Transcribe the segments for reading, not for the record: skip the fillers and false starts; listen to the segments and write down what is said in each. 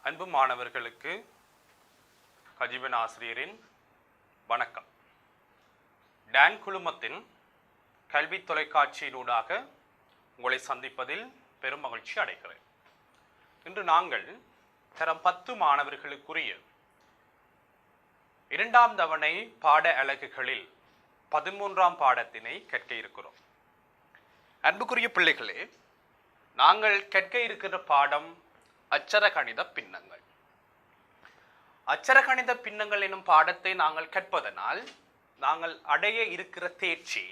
அன்பு மாணவர்களுக்கு கஜிபன் ஆசிரியரின் வணக்கம். டான் குழுமத்தின் கல்வி தொலைக்காட்சியினூடாக உங்களை சந்திப்பதில் பெரும் மகிழ்ச்சி அடைகிறேன். இன்று நாங்கள் தரம் 10 மாணவர்களுக்குரிய 2ஆம் தவணை பாட அலகுகளில் 13ஆம் பாடத்தினை கற்க இருக்கிறோம். அன்புக்குரிய பிள்ளைகளே, நாங்கள் கற்க இருக்கிற பாடம் அச்சரகணித பின்னங்கள். அச்சரகணித பின்னங்கள் எனும் பாடத்தை நாங்கள் கற்பதனால் நாங்கள் அடைய இருக்கிற தேர்ச்சி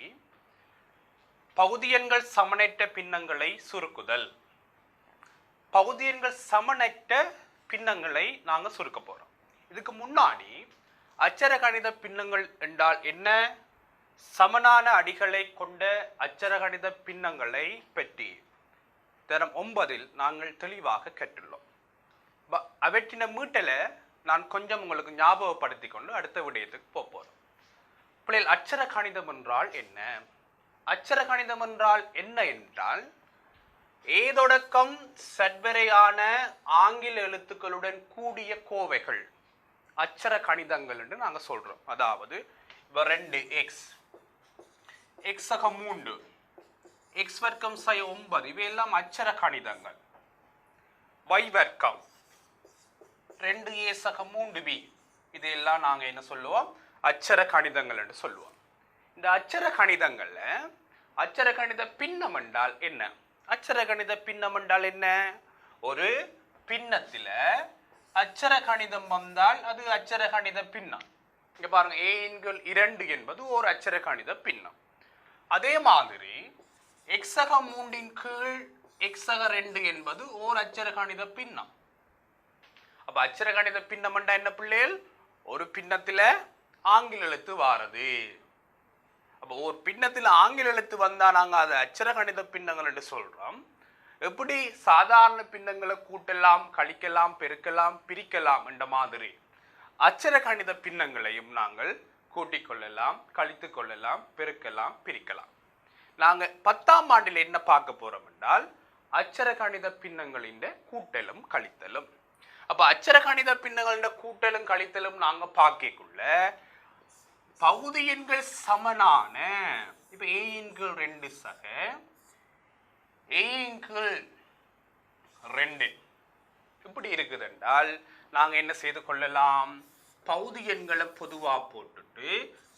பகுதியன்கள் சமனற்ற பின்னங்களை சுருக்குதல். பகுதியன்கள் சமனற்ற பின்னங்களை நாங்கள் சுருக்க போறோம். இதுக்கு முன்னாடி அச்சரகணித பின்னங்கள் என்றால் என்ன, சமனான அடிகளை கொண்ட அச்சரகணித பின்னங்களை பற்றி தரம் 9 நாங்கள் தெளிவாக கற்றுள்ளோம். அவற்றின மீட்டலை நான் கொஞ்சம் உங்களுக்கு ஞாபகப்படுத்தி கொண்டு அடுத்த விடயத்துக்கு போறோம். பிள்ளைகள், அச்சர கணிதம் என்றால் என்ன? அச்சர கணிதம் என்றால் என்ன என்றால், ஏதொடக்கம் சட்வரையான ஆங்கில எழுத்துக்களுடன் கூடிய கோவைகள் அச்சர கணிதங்கள் என்று நாங்கள் சொல்றோம். அதாவது 2x, x 3, x வர்க்கம் 9 இவையெல்லாம் அச்சர கணிதங்கள். y வர்க்கம் 2a 3b இதெல்லாம் நாங்கள் என்ன சொல்லுவோம், அச்சர கணிதங்கள் என்று சொல்லுவோம். இந்த அச்சர கணிதங்கள்ல அச்சர கணித பின்னம் என்றால் என்ன? அச்சர கணித பின்னம் என்றால் என்ன? ஒரு பின்னத்தில அச்சர கணிதம் வந்தால் அது அச்சர கணித பின்னம். இங்க பாருங்க, a2 என்பது ஒரு அச்சர கணித பின்னம். அதே மாதிரி x 3 கீழ் x 2 என்பது ஓர் அச்சர கணித பின்னம். அப்ப அச்சர கணித பின்னம் என்றா என்ன பிள்ளைகள்? ஒரு பின்னத்துல ஆங்கில எழுத்து வாரது. அப்ப ஒரு பின்னத்துல ஆங்கில எழுத்து வந்தா நாங்க அதை அச்சர கணித பின்னங்கள் என்று சொல்றோம். எப்படி சாதாரண பின்னங்களை கூட்டலாம், கழிக்கலாம், பெருக்கலாம், பிரிக்கலாம் என்ற மாதிரி அச்சர கணித பின்னங்களையும் நாங்கள் கூட்டிக் கொள்ளலாம், கழித்து கொள்ளலாம், பெருக்கலாம், பிரிக்கலாம். நாங்க 10ஆம் ஆண்டில் என்ன பார்க்க போறோம் என்றால் அச்சர கணித பின்னங்களின் கூட்டலும் கழித்தலும். அப்ப அச்சர கணித பின்னங்களின் கூட்டலும் கழித்தலும் நாங்க பார்க்கக்குள்ள பகுதி எண்கள் சமனான, இப்ப a2 சக a2 இப்படி இருக்குது என்றால் நாங்க என்ன செய்து கொள்ளலாம், பகுதி எண்களை பொதுவா போட்டுட்டு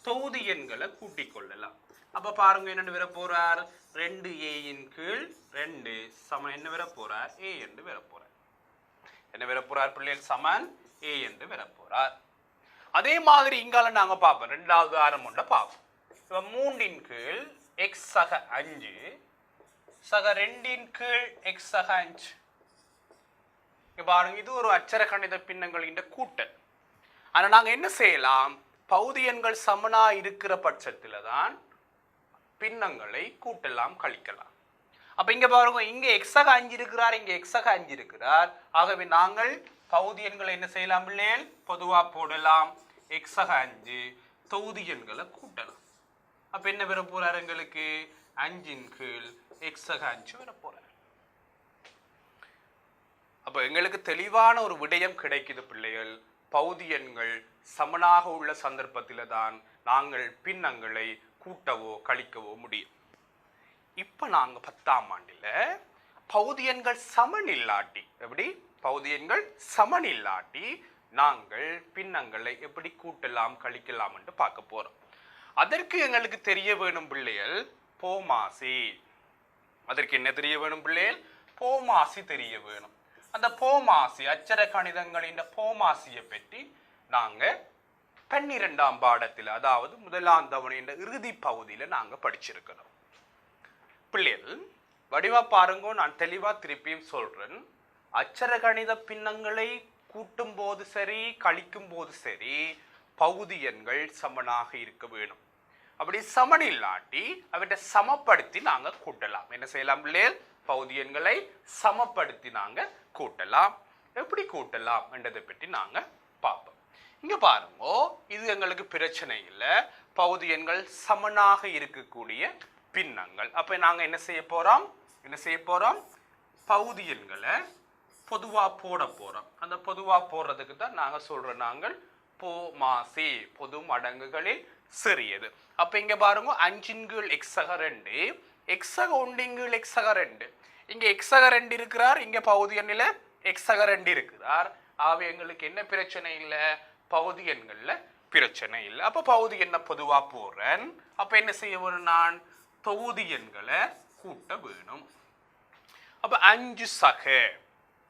தொகுதி எண்களை கூட்டிக் கொள்ளலாம். அப்ப பாருங்க, என்ன வர போறார், 2a2 சமன் என்ன வர போறார், a என்று வர போறார். என்ன வர போறார் பிள்ளைகள், சமன் a என்று வர போறார். அதே மாதிரி இங்கால நாங்க பார்ப்போம், 2வது ஆரம் ஒன்றை பார்ப்போம். இப்ப 3 கீழ் x 5 சக 2 கீழ் x 5. பாருங்க, இது ஒரு அச்சர கணித பின்னங்களின் கூட்டல். ஆனா நாங்க என்ன செய்யலாம், பகுதி எண்கள் சமனா இருக்கிற பட்சத்துல தான் பின்னங்களை கூட்டலாம், கழிக்கலாம். அப்ப இங்க பாருங்க, இங்க x 5 இருக்கிறார், இங்க x 5 இருக்கிறார். ஆகவே நாங்கள் பகுதி எண்களை என்ன செய்யலாம் பிள்ளைகள், பொதுவா போடலாம். x 5 தொகுதி எண்களை கூட்டலாம். அப்ப என்ன வர போறார், எங்களுக்கு 5 கீழ் x 5 வர போறார். அப்ப எங்களுக்கு தெளிவான ஒரு விடயம் கிடைக்குது பிள்ளைகள். பகுதி எண்கள் சமனாக உள்ள சந்தர்ப்பத்தில தான் நாங்கள் பின்னங்களை கூட்டவோ கழிக்கவோ முடியும். இப்ப நாங்க 10ஆம் ஆண்டில பகுதி எண்கள் சமன் இல்லாட்டி, எப்படி பகுதி எண்கள் சமன் இல்லாட்டி நாங்கள் பின்னங்களை எப்படி கூட்டலாம், கழிக்கலாம் என்று பார்க்க போறோம். அதற்கு எங்களுக்கு தெரிய வேணும் பிள்ளைகள் போமாசி. அதற்கு என்ன தெரிய வேணும் பிள்ளைகள், போமாசி தெரிய வேணும். அந்த போமாசி அச்சர கணிதங்களின் போமாசியை பற்றி நாங்க 12ஆம் பாடத்தில், அதாவது 1ஆம் தவணையின் இறுதி பகுதியில நாங்க படிச்சிருக்கிறோம். பிள்ளைகள் வடிவா பாருங்க, நான் தெளிவா திருப்பியும் சொல்றேன். அச்சர கணித பின்னங்களை கூட்டும் போது சரி, கழிக்கும் போது சரி, பகுதி எண்கள் சமனாக இருக்க வேணும். அப்படி சமன் இல்லாட்டி அவற்றை சமப்படுத்தி நாங்க கூட்டலாம். என்ன செய்யலாம் பிள்ளைகள், பகுதி எண்களை சமப்படுத்தி நாங்க கூட்டலாம். எப்படி கூட்டலாம் என்றதை பற்றி நாங்க பார்ப்போம். இங்க பாருங்க, இது எங்களுக்கு பிரச்சனை இல்லை. பகுதி எண்கள் சமனாக இருக்கக்கூடிய பின்னங்கள். அப்ப நாங்க என்ன செய்ய போறோம், பகுதி எண்களை பொதுவா போட போறோம். அந்த பொதுவா போடுறதுக்கு தான் நாங்க சொல்றோம் நாங்கள் போமாசி பொது மடங்குகளில் சிறியது. அப்ப இங்க பாருங்க 5 எக்ஸக 2 எக்ஸக 1 எக்ஸக 2 இங்க எக்ஸக 2 இருக்கிறார், இங்க பகுதி எண்ணில எக்ஸக 2 இருக்கிறார். ஆக எங்களுக்கு என்ன பிரச்சனை இல்லை, பகுதி எண்கள்ல பிரச்சனை இல்லை. அப்ப பகுதி எண்ணை பொதுவா போறேன். அப்ப என்ன செய்ய வேணும், நான் தொகுதி எண்களை கூட்ட வேணும். அப்ப 5 சக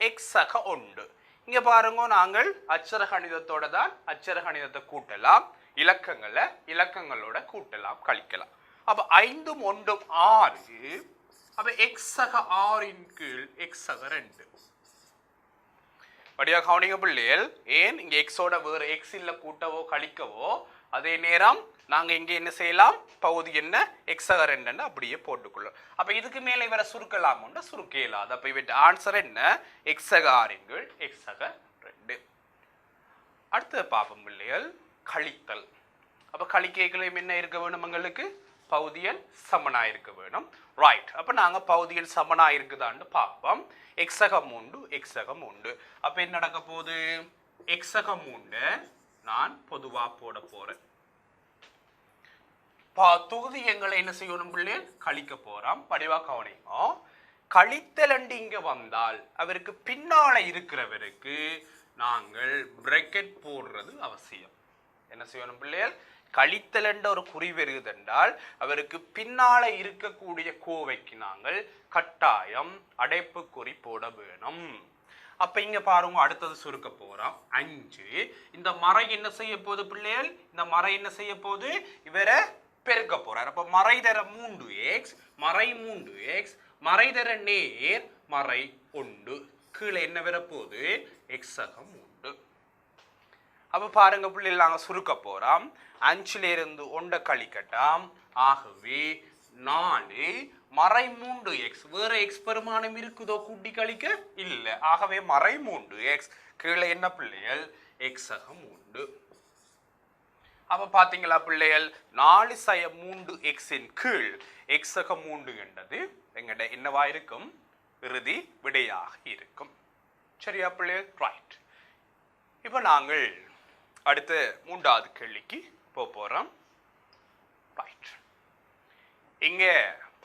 எக்ஸ் சக 1 இங்க பாருங்க, நாங்கள் அச்சர கணிதத்தோட தான் அச்சர கணிதத்தை கூட்டலாம், இலக்கங்களோட கூட்டலாம், கழிக்கலாம். அப்ப 5 1 6. அப்ப எக்ஸ் சக 6 கீழ் எக்ஸ் சக 2. படியா கவனிங்க பிள்ளைகள். ஏன் இங்க எக்ஸோட வேறு எக்ஸ் இல்ல கூட்டவோ கழிக்கவோ, அதே நேரம் நாங்க இங்க என்ன செய்யலாம், பகுதி என்ன எக்ஸ் சக 2 அப்படியே போட்டுக்கொள்ளும். அப்ப இதுக்கு மேல இவரை சுருக்கலாம், சுருக்க இயலாது. அப்ப இவற்ற ஆன்சர் என்ன, எக்ஸ் சக 6 கீழ் எக்ஸ் சக 2. அடுத்து பாப்போம் பிள்ளைகள், கழித்தல். அப்ப கழிக்கைகளும் என்ன இருக்க வேணும், எங்களுக்கு பகுதியன் சமனா இருக்க வேணும். ரைட். அப்ப நாங்க பகுதியன் சமனா இருக்குதான்னு பார்ப்போம். எக்ஸக 3 எக்ஸக 3. அப்ப என்ன நடக்க போகுது, எக்ஸக 3 நான் பொதுவா போட போறேன். தொகுதி எங்களை என்ன செய்யணும் பிள்ளை, கழிக்க போறோம். படிவா கவனிங்க. கழித்தல் இங்க வந்தால் அவருக்கு பின்னால இருக்கிறவருக்கு நாங்கள் பிரக்கெட் போடுறது அவசியம். என்ன செய்யணும் பிள்ளைகள், கழித்தல் என்ற ஒரு குறி வருகிறது என்றால் அவருக்கு பின்னால இருக்கக்கூடிய கோவைக்கு நாங்கள் கட்டாயம் அடைப்பு குறி போட வேணும். அப்ப இங்க பாருங்க, அடுத்தது சுருக்க போறோம். 5 இந்த மறை என்ன செய்ய போகுது பிள்ளைகள், இந்த மறை என்ன செய்ய போகுது, இவரை பெருக்க போறார். அப்ப மறை தர 3x மறை 3x மறை தர நேர் மறை 1 கீழே என்ன வர போகுது, x சக 3. அப்ப பாருங்க பிள்ளைகள், நாங்க சுருக்க போறோம். 5ல இருந்து 1 கழிக்கட்டாம். ஆகவே 4 மறை 3x வேற x பெருமானம் இருக்குதோ கூட்டி கழிக்க இல்ல. ஆகவே மறை 3x கீழே என்ன பிள்ளைகள், x சக 3. அப்ப பாத்தீங்களா பிள்ளைகள், 4 சய 3x கீழ் x சக 3 என்றது எங்கட என்னவா இருக்கும், இறுதி விடையாக இருக்கும். சரியா பிள்ளைகள், ரைட். இப்ப நாங்கள் அடுத்த 3வது கேள்விக்கு போறோம். ரைட். இங்க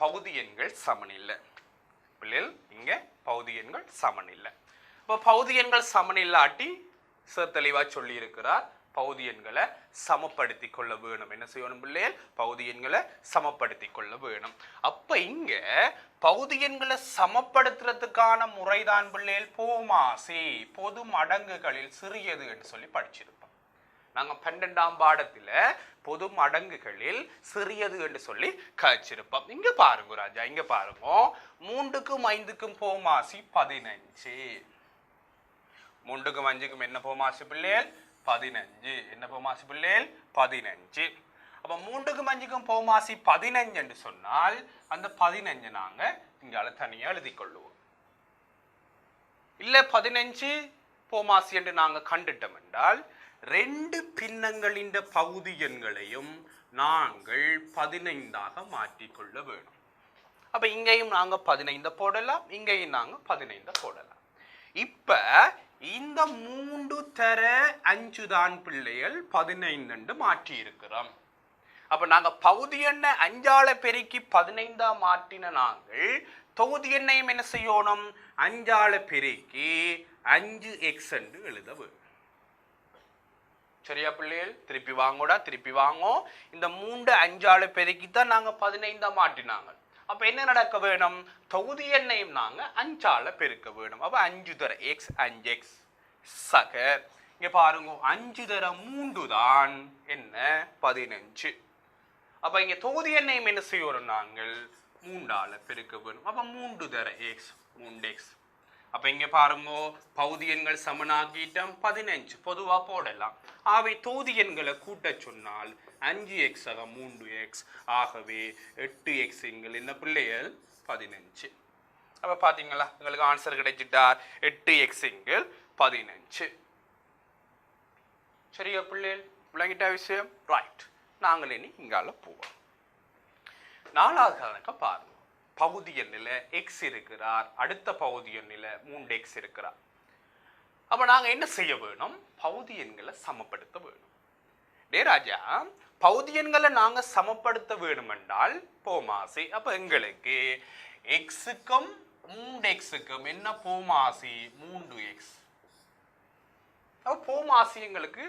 பகுதி எண்கள் சமனில்லை பிள்ளைகள், இங்க பகுதி எண்கள் சமனில்லை. இப்ப பகுதி எண்கள் சமனில்லாட்டி சார் தெளிவா சொல்லி இருக்கிறார், பகுதி எண்களை சமப்படுத்தி கொள்ள வேணும். என்ன செய்யணும் பிள்ளைகள், பகுதி எண்களை சமப்படுத்தி கொள்ள வேணும். அப்ப இங்க பகுதி எண்களை சமப்படுத்துறதுக்கான முறைதான் பிள்ளைகள் போமாசி பொது மடங்குகளில் சிறியது என்று சொல்லி படிச்சிருப்போம். நாங்க 12ஆம் பாடத்துல பொது மடங்குகளில் சிறியது என்று சொல்லி கழிச்சிருப்போம். இங்க பாருங்க ராஜா, இங்க பாருங்க, 3க்கும் 5க்கும் போமாசி 15. 3க்கும் 5க்கும் என்ன போமாசி பிள்ளைகள், 15. என்ன போமாசி பிள்ளைகள், 15. அப்ப 3க்கும் 5க்கும் போமாசி 15 என்று சொன்னால் அந்த 15 நாங்க இங்கால தனியா எழுதி கொள்ளுவோம். இல்ல 15 போமாசி என்று நாங்க கண்டுட்டோம் என்றால் 2 பின்னங்களின் பகுதி எண்களையும் நாங்கள் 15ஆக மாற்றிக்கொள்ள வேணும். அப்ப இங்கேயும் நாங்க 15 போடலாம், இங்கேயும் நாங்க 15 போடலாம். இப்ப இந்த 3 தர 5 தான் பிள்ளைகள் 15 என்று மாற்றி இருக்கிறோம். அப்ப நாங்க பகுதி எண்ணை 5ஆல பெருக்கி 15ஆ மாற்றின நாங்கள் தொகுதி எண்ணையும் என்ன செய்யணும், 5ஆல பெருக்கி 5x என்று எழுத வேண்டும். சரியா பிள்ளைகள், திருப்பி வாங்கோடா, திருப்பி வாங்கோ. இந்த 3 5ஆல பெருக்கி தான் நாங்க 15ஆ மாற்றினாங்க. அப்ப என்ன நடக்க வேணும், தொகுதி எண்ணையும் நாங்க 5ஆல பெருக்க வேணும். அப்ப 5 தர x 5x சக இங்க பாருங்க 5 தர 3 தான் என்ன 15. அப்ப இங்க தொகுதி எண்ணையும் என்ன செய்யணும், நாங்கள் 3ஆல பெருக்க வேணும். அப்ப 3 தர x 3x. அப்ப இங்க பாருங்க பகுதி எண்கள் சமனாக்கிட்டோம், 15 பொதுவா போடலாம். ஆகவே தொகுதி எண்களை கூட்ட சொன்னால் 5x சக 3x, ஆகவே 8x எண்கள் என்ன பிள்ளைகள் 15. அப்ப பாத்தீங்களா, உங்களுக்கு ஆன்சர் கிடைச்சிட்டார், 8x எண்கள் 15. சரியா பிள்ளைகள், விளங்கிட்ட விஷயம், ரைட். நாங்கள் இனி இங்கால போவோம். 4வது கணக்க பாருங்க. பகுதி எண்ணில் எக்ஸ் இருக்கிறார், அடுத்த பகுதி எண்ணில் 3x இருக்கிறார். அப்ப நாங்க என்ன செய்ய வேணும்? பகுதி எண்களை சமப்படுத்த வேணும். டே ராஜா, பகுதி எண்களை நாங்க சமப்படுத்த வேணும் என்றால் போமாசி. அப்ப எங்களுக்கு எக்ஸுக்கும் 3xக்கும் என்ன போமாசி? 3x. அப்ப போமாசி எங்களுக்கு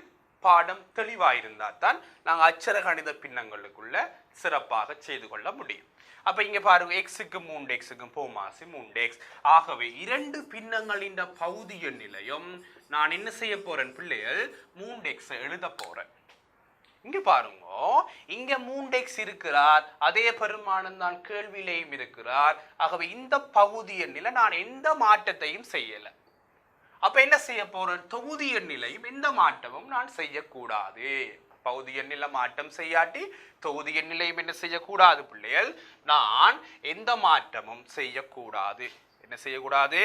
பாடம் தெளிவாயிருந்தால் தான் நாங்கள் அச்சர கணித பின்னங்களுக்குள்ள சிறப்பாக செய்து கொள்ள முடியும். அப்ப இங்க பாருங்க, எக்ஸுக்கு 3xக்கும் போமாசி 3x. ஆகவே இரண்டு பின்னங்களின் பகுதி எண்ணிலையும் நான் என்ன செய்ய போறேன் பிள்ளைகள்? 3x எழுத போறேன். இங்க பாருங்க, இங்க 3x இருக்கிறார், அதே பெருமானம் தான் கேள்வியிலையும் இருக்கிறார். ஆகவே இந்த பகுதி எண்ணில நான் எந்த மாற்றத்தையும் செய்யல. அப்ப என்ன செய்ய போறேன்? தொகுதி எண்ணிலையும் எந்த மாற்றமும் நான் செய்யக்கூடாது. பகுதி எண்ணில மாற்றம் செய்யாட்டி தொகுதி எண்ணிலையும் என்ன செய்யக்கூடாது பிள்ளைகள்? நான் எந்த மாற்றமும் செய்யக்கூடாது. என்ன செய்யக்கூடாது?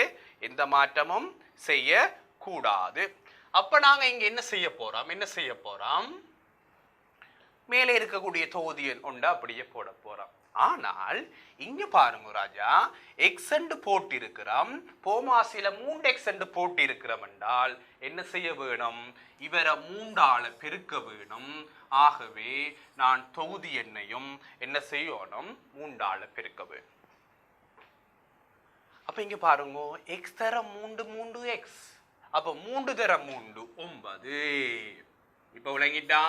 எந்த மாற்றமும் செய்யக்கூடாது. அப்ப நாங்க இங்க என்ன செய்ய போறோம்? என்ன செய்ய போறோம்? மேலே இருக்கக்கூடிய தொகுதி எண் ஒன்று அப்படியே போட போறோம். ஆனால் இங்க பாருங்க ராஜா, எக்ஸ் என்று போட்டு இருக்கிறோம், போமாசில 3x என்று போட்டு இருக்கிறோம் என்றால் என்ன செய்ய வேணும்? இவரை 3ஆல பெருக்க வேணும். ஆகவே நான் தொகுதி எண்ணையும் என்ன செய்யணும்? 3ஆல பெருக்க வேணும். அப்ப இங்க பாருங்க, எக்ஸ் தர 3 எக்ஸ். அப்ப 3 தர 3 9. இப்ப விளங்கிட்டா?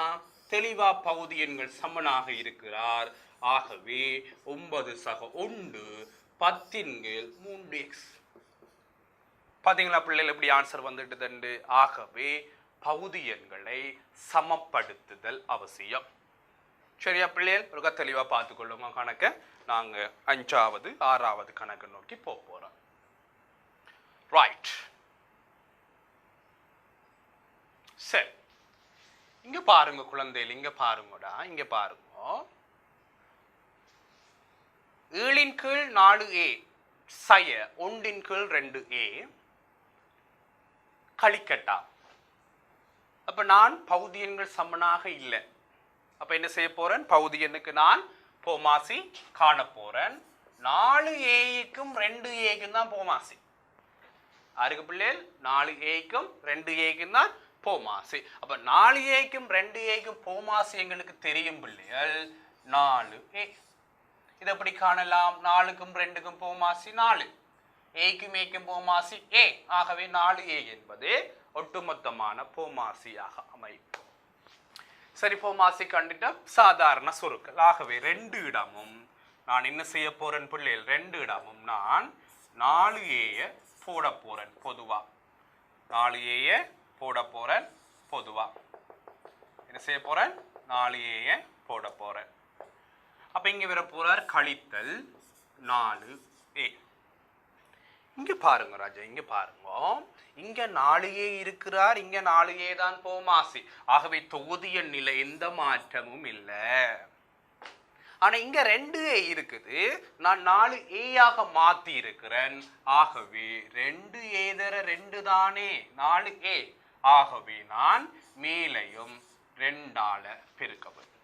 தெளிவா பகுதி எண்கள் சமனாக இருக்கிறார். ஆகவே 9 சக 1 10/3x. பாத்தீங்களா பிள்ளைகள் எப்படி ஆன்சர் வந்துட்டு? ஆகவே பகுதி எண்களை சமப்படுத்துதல் அவசியம். சரியா பிள்ளைகள்? ஒரு தெளிவா பார்த்துக்கொள்ளுங்க கணக்க. நாங்க 5வது 6வது கணக்கு நோக்கி போறோம். ரைட். சரி, இங்க பாருங்க குழந்தைகள், இங்க பாருங்கடா, இங்க பாருங்க. 7 4a சய 1 2a கழிக்கட்டா. அப்ப நான் பகுதி எண்கள் சமனாக இல்லை. அப்ப என்ன செய்ய போறேன்? பகுதி எண்ணுக்கு நான் போமாசி காண போறேன். 4aக்கும் 2aக்கும் தான் போமாசி. யாருக்கு பிள்ளைகள்? 4aக்கும் 2aக்கும் தான் போமாசி. அப்ப 4aக்கும் 2aக்கும் போமாசி எங்களுக்கு தெரியும் பிள்ளைகள், 4a. இதை எப்படி காணலாம்? 4க்கும் 2க்கும் போமாசி 4, ஏக்கும் ஏக்கும் போமாசி a. ஆகவே 4a என்பது ஒட்டுமொத்தமான போமாசியாக அமையும். சரி, போமாசி கண்டுட்ட சாதாரண சுருக்கள். ஆகவே 2 இடமும் நான் என்ன செய்ய போறேன் பிள்ளைகள்? 2 இடமும் நான் 4a போட போறேன் பொதுவா. 4a போட போறேன் பொதுவா. என்ன செய்ய போறேன்? 4a போட போறேன். அப்ப இங்க வர போறார் கழித்தல் 4a. இங்க பாருங்க ராஜா, இங்க பாருங்க, இங்க 4a இருக்கிறார், இங்க 4a தான் போமாசி. ஆகவே தொகுதி எண்ணில எந்த மாற்றமும் இல்லை. ஆனா இங்க 2a இருக்குது, நான் 4a ஆக மாத்தி இருக்கிறேன். ஆகவே 2a தர 2 தானே 4a. ஆகவே நான் மேலையும் 2ஆல பெருக்க வேண்டும்.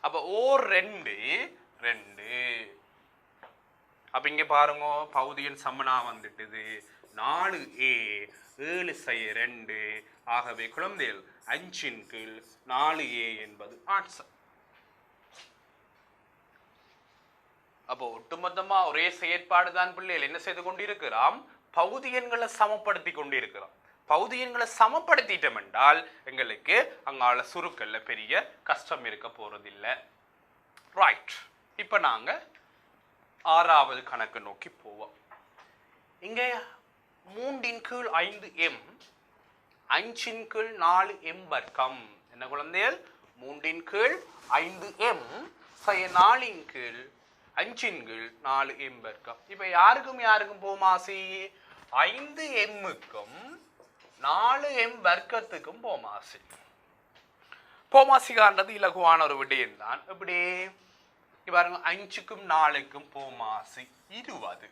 அப்ப ஓர் 2 2. அப்ப இங்க பாருங்க, பகுதி எண் சமனா வந்துட்டுது. 4a 7 சை 2. ஆகவே குழந்தைகள் 5/4a என்பது ஆன்சர். அப்போ ஒட்டுமொத்தமா ஒரே செயற்பாடு தான் பிள்ளைகள் என்ன செய்து கொண்டிருக்கிறோம்? பகுதி எண்களை சமப்படுத்தி கொண்டிருக்கிறோம். பகுதி எண்களை சமப்படுத்திட்டோம் என்றால் எங்களுக்கு அங்கால சுருக்கல்ல பெரிய கஷ்டம் இருக்க போறதில்லை. ரைட். இப்ப நாங்க 6வது கணக்கு நோக்கி போவோம். இங்க 3/5m 5/4m வர்க்கம். என்ன குழந்தைகள்? 3/5m 4/5/4m வர்க்கம். இப்ப யாருக்கும் போமாசி? 5mக்கும் 4m வர்க்கத்துக்கும் போமாசி. போமாசி காண்றது இலகுவான ஒரு விடயம் தான். எப்படி பாருங்க, 5க்கும் 4க்கும் போமாசி 20.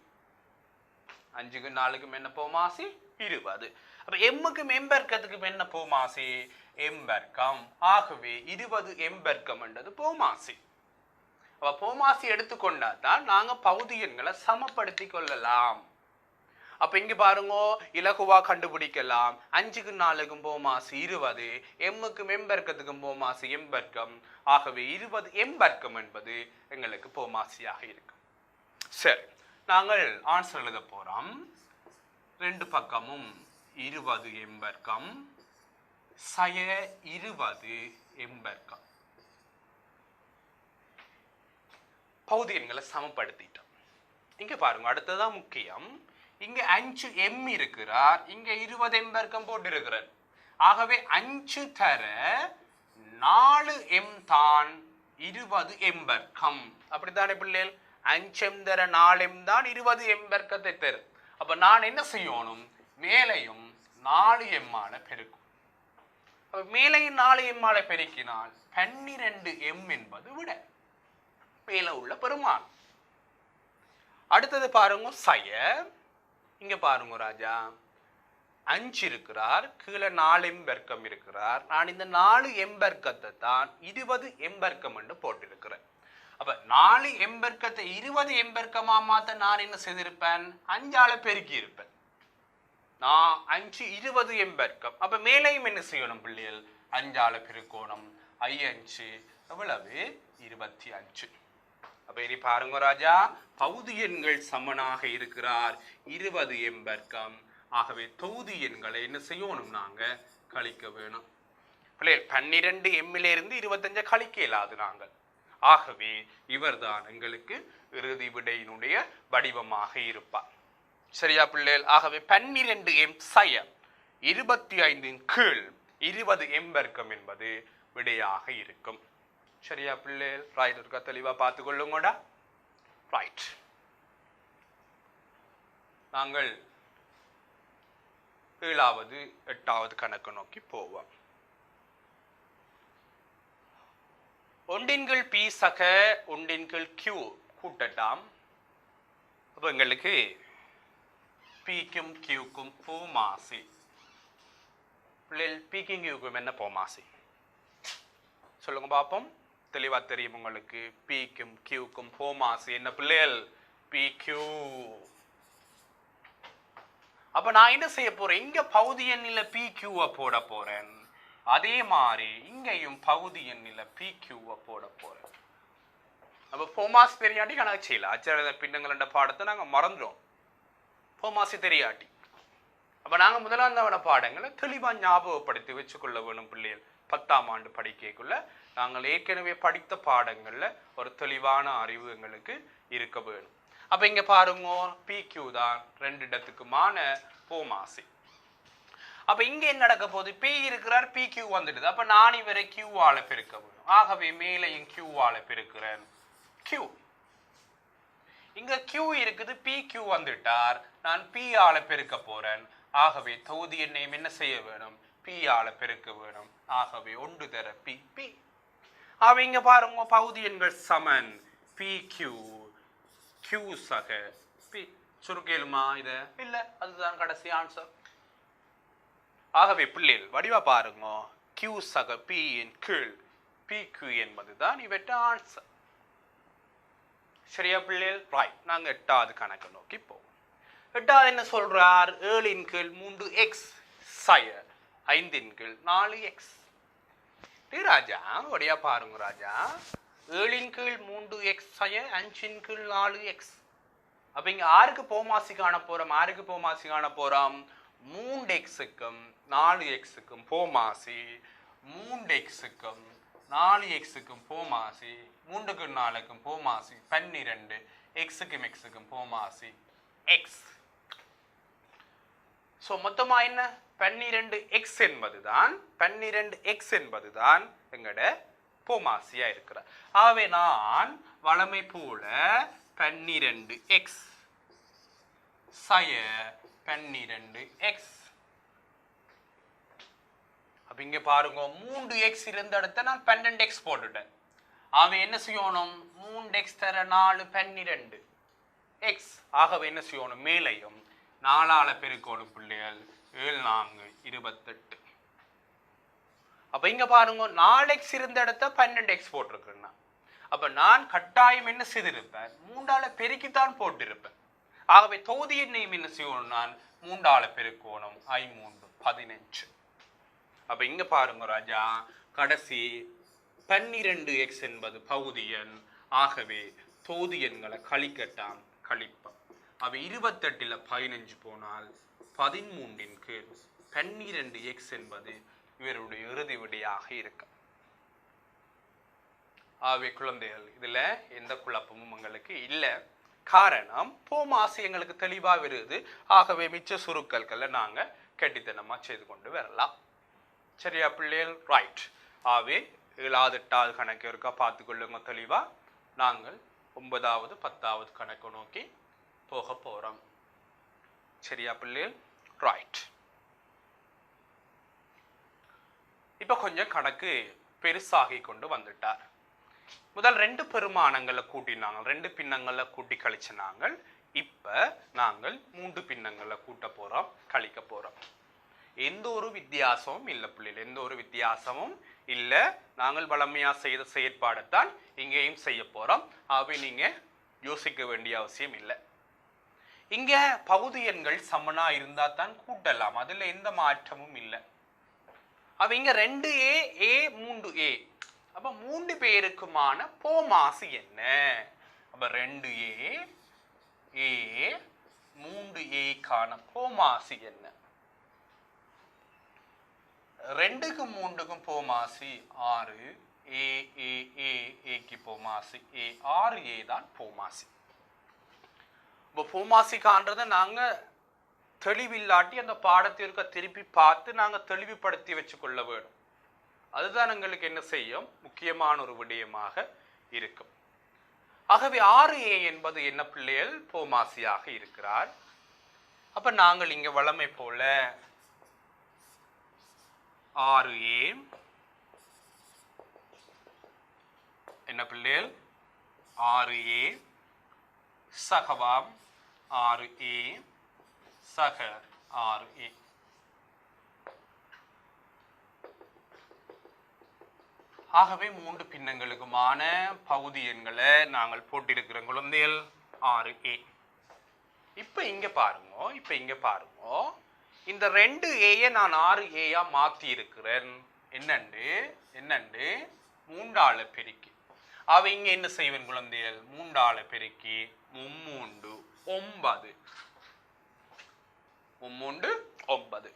5க்கும் 4க்கும் என்ன போமாசி? 20. அப்ப எம்முக்கும் எம் வர்க்கத்துக்கும் என்ன போமாசி? எம் வர்க்கம். ஆகவே 20m வர்க்கம் என்றது போமாசி. அப்ப போமாசி எடுத்துக்கொண்டா தான் நாங்க பகுதி எண்களை சமப்படுத்தி கொள்ளலாம். அப்ப இங்க பாருங்க, இலகுவா கண்டுபிடிக்கலாம். 5க்கு 4க்கும் போமாசி 20, எம்முக்கும் எம்பர்க்கத்துக்கும் போமாசி எம்பர்க்கம். ஆகவே 20 எம்பர்க்கம் என்பது எங்களுக்கு போமாசியாக இருக்கும். சரி, நாங்கள் ஆன்சர் எழுத போறோம். ரெண்டு பக்கமும் 20 எம்பர்க்கம் சய 20 எம்பர்க்கம். பகுதி எண்களை சமப்படுத்திட்டோம். இங்க பாருங்க, அடுத்ததான் முக்கியம். இங்க 5 எம் இருக்கிறார், இங்க 20 எம்பர்க்கம் போட்டு இருக்கிறார். ஆகவே 5 தர 4 எம் தான் 20 எம்பர்க்கம். அப்படித்தானே பிள்ளைகள்? 5 எம் தர 4 எம் தான் 20 எம்பர்க்கத்தை தரும். அப்ப நான் என்ன செய்யணும்? மேலையும் 4 எம்மால பெருக்கும். அப்ப மேலையும் 4 எம்மால பெருக்கினால் 12 எம் என்பது விட மேல உள்ள பெருமான். அடுத்தது பாருங்க, சய. இங்க பாருங்க ராஜா, 5 இருக்கிறார், கீழே 4 எம்பர்க்கம் இருக்கிறார். நான் இந்த 4 எம்பர்க்கத்தை தான் 20 எம்பர்க்கம் என்று போட்டிருக்கிறேன். அப்ப 4 எம்பர்க்கத்தை 20 எம்பர்க்கமா மாத்த நான் என்ன செய்திருப்பேன்? 5ஆல பெருக்கி இருப்பேன். நான் 5 20 எம்பர்க்கம். அப்ப மேலையும் என்ன செய்யணும் பிள்ளைகள்? 5ஆல பெருக்கோணம். 5 எவ்வளவு? 25. அப்ப இனி பாருங்க ராஜா, பகுதி எண்கள் சமனாக இருக்கிறார், 20 எம்பர்க்கம். ஆகவே தொகுதி எண்களை என்ன செய்யணும்? நாங்க கழிக்க வேணும். பிள்ளைகள் 12 எம்மில இருந்து 25 கழிக்க இயலாது நாங்கள். ஆகவே இவர்தான் எங்களுக்கு இறுதி விடையினுடைய வடிவமாக இருப்பார். சரியா பிள்ளைகள்? ஆகவே 12 எம் சய 25 கீழ் 20 எம்பர்க்கம் என்பது விடையாக இருக்கும். சரியா பிள்ளைகள்? ரைட் இருக்கா? தெளிவா பார்த்து கொள்ளுங்கடா. ரைட், நாங்கள் 7வது 8வது கணக்கு நோக்கி போவோம். ஒன்றின்கள் பி சக ஒன்றின்கள் கியூ கூட்டட்டாம். அப்ப எங்களுக்கு பிக்கும் கியூக்கும் போமாசி. பிள்ளைகள், பிக்கும் கியூக்கும் என்ன போமாசி சொல்லுங்க பாப்போம். தெளிவா தெரியும் உங்களுக்கு? பிக்கும் கியூக்கும் போமாசி என்ன பிள்ளைகள்? பிக்யூ. அப்ப நான் என்ன செய்ய போறேன்? இங்க பகுதி எண்ணில பிக்யூவை போட போறேன். அதே மாதிரி இங்கேயும் பகுதி எண்ணில பிக்யூவை போட போறேன். அப்ப போமாசி தெரியாட்டி கணக்கு செய்யல. அச்சர பின்னங்கள் என்ற பாடத்தை நாங்க மறந்துடும். போமாசி தெரியாட்டி அப்ப நாங்க முதலாந்தவன பாடங்களை தெளிவா ஞாபகப்படுத்தி வச்சுக்கொள்ள வேணும் பிள்ளைகள். 10ஆம் ஆண்டு படிக்கக்குள்ள நாங்கள் ஏற்கனவே படித்த பாடங்கள்ல ஒரு தெளிவான அறிவு எங்களுக்கு இருக்க வேணும். அப்ப இங்க பாருங்க, பிக்யூ தான் 2 இடத்துக்குமான போமாசி. அப்ப இங்க என்ன நடக்க போகுது? பி இருக்கிறார், பிக்யூ வந்துடுது. அப்ப நான் இவரை கியூவால பெருக்க வேணும். ஆகவே மேலையும் கியூவால பெருக்கிறேன். கியூ இங்க கியூ இருக்குது, பிக்யூ வந்துட்டார், நான் பி ஆல பெருக்க போறேன். ஆகவே தொகுதி எண்ணையும் என்ன செய்ய வேணும்? பி ஆல பெருக்க வேணும். ஆகவே 1 தர பி பி. அவங்க பாருங்க, பகுதி எண்கள் சமன். பி கியூ கியூ சக பி. சுருக்கேலுமா இத? இல்ல, அதுதான் கடைசி ஆன்சர். ஆகவே பிள்ளைகள் வடிவா பாருங்க, கியூ சக பி இன் கீழ் பி கியூ என்பதுதான் இவற்ற ஆன்சர். சரியா பிள்ளைகள்? ரைட், நாங்க 8வது கணக்கு நோக்கி போவோம். 8வது என்ன சொல்றார்? 7 கீழ் 3x சய 5 4x. ராஜா வடியா பாருங்க ராஜா, 7 கீழ் 3x சய 5 4x. அப்ப இங்க ஆருக்கு போமாசி காண போறோம்? ஆருக்கு போமாசி காண போறோம்? 3xக்கும் 4xக்கும் போமாசி. 3xக்கும் 4xக்கும் போமாசி. 3க்கும் 4க்கும் போமாசி 12. xக்கும் xக்கும் போமாசி x. சோ மொத்தமா என்ன? 12x என்பதுதான் 12x என்பதுதான் எங்கட போமாசியா இருக்கிற. ஆகவே நான் வளமை போல 12x சய 12x. அப்ப இங்க பாருங்க, 3x இருந்த இடத்த நான் 12x போட்டுட்டேன். அவன் என்ன செய்யணும்? 3x தர 4 12 x. ஆகவே என்ன செய்யணும்? மேலையும் 4ஆல பெருக்கணும் பிள்ளைகள். 7 4 28. அப்ப இங்க பாருங்க, 4x இருந்த இடத்த 12x போட்டிருக்கேன். அப்ப நான் கட்டாயம் என்ன செய்திருப்பேன், 3ஆல பெருக்கித்தான் போட்டிருப்பேன். ஆகவே தொகுதி எண்ணையும் என்ன செய்யணும், நான் 3ஆல பெருக்கணும். 5 15. அப்ப இங்க பாருங்க ராஜா, கடைசி 12x என்பது பகுதி எண். ஆகவே தொகுதி எண்களை கழிக்கட்டாம், கழிப்போம். அவ 28ல் 15 போனால் 13 கீழ் 12x என்பது இவருடைய இறுதி விடையாக இருக்கும். ஆகவே குழந்தைகள், இதுல எந்த குழப்பமும் உங்களுக்கு இல்லை. காரணம் போமாசி எங்களுக்கு தெளிவா வருது. ஆகவே மிச்ச சுருக்கல்களை நாங்க கெட்டித்தனமா செய்து கொண்டு வரலாம். சரியா பிள்ளைகள்? ரைட். ஆகவே 7வது 8வது கணக்கு இருக்கா பார்த்துக்கொள்ளுங்க தெளிவா. நாங்கள் 9வது 10வது கணக்கு நோக்கி போக போறோம். சரியா பிள்ளைகள்? ரைட். இப்ப கொஞ்சம் கணக்கு பெருசாகி கொண்டு வந்துட்டார். முதல் 2 பெருமானங்களை கூட்டினாங்க, 2 பின்னங்களை கூட்டி கழிச்சினாங்க. இப்ப நாங்கள் 3 பின்னங்களை கூட்ட போறோம், கழிக்க போறோம். எந்த ஒரு வித்தியாசமும் இல்லை பிள்ளைகள், எந்த ஒரு வித்தியாசமும் இல்லை. நாங்கள் வளமையா செய்த செயற்பாடைத்தான் இங்கேயும் செய்ய போறோம். ஆகவே நீங்க யோசிக்க வேண்டிய அவசியம் இல்லை. இங்க பகுதி எண்கள் சமனா இருந்தா தான் கூட்டலாம், அதுல எந்த மாற்றமும் இல்லை. அப்ப இங்க 2a a 3a, அப்ப 3 பேருக்குமான போமாசு என்ன? அப்ப 2a a 3a கான போமாசு என்ன? 2க்கும் 3க்கும் போமாசி 6, a a a a போமாசி a 6a தான் போமாசி. இப்போ போமாசி காண்றதை நாங்க தெளிவில்லாட்டி அந்த பாடத்திற்கு திருப்பி பார்த்து நாங்க தெளிவுபடுத்தி வச்சுக்கொள்ள வேண்டும். அதுதான் எங்களுக்கு என்ன செய்யும், முக்கியமான ஒரு விடயமாக இருக்கும். ஆகவே 6a என்பது என்ன பிள்ளைகள், போமாசியாக இருக்கிறார். அப்ப நாங்கள் இங்க வளமை போல 6a என்ன பிள்ளைகள், 6a சகவாம் 6a சக 6a. ஆகவே 3 பின்னங்களுக்குமான பகுதி எண்களை நாங்கள் போட்டிருக்கிற குழந்தைகள் 6a. இப்ப இங்க பாருங்க, இந்த 2a நான் 6a மாத்தி இருக்கிறேன். என்னண்டு 3ஆல பெருக்கி. அவ இங்க என்ன செய்வேன் குழந்தைகள், 3ஆல பெருக்கி 3 9. 9.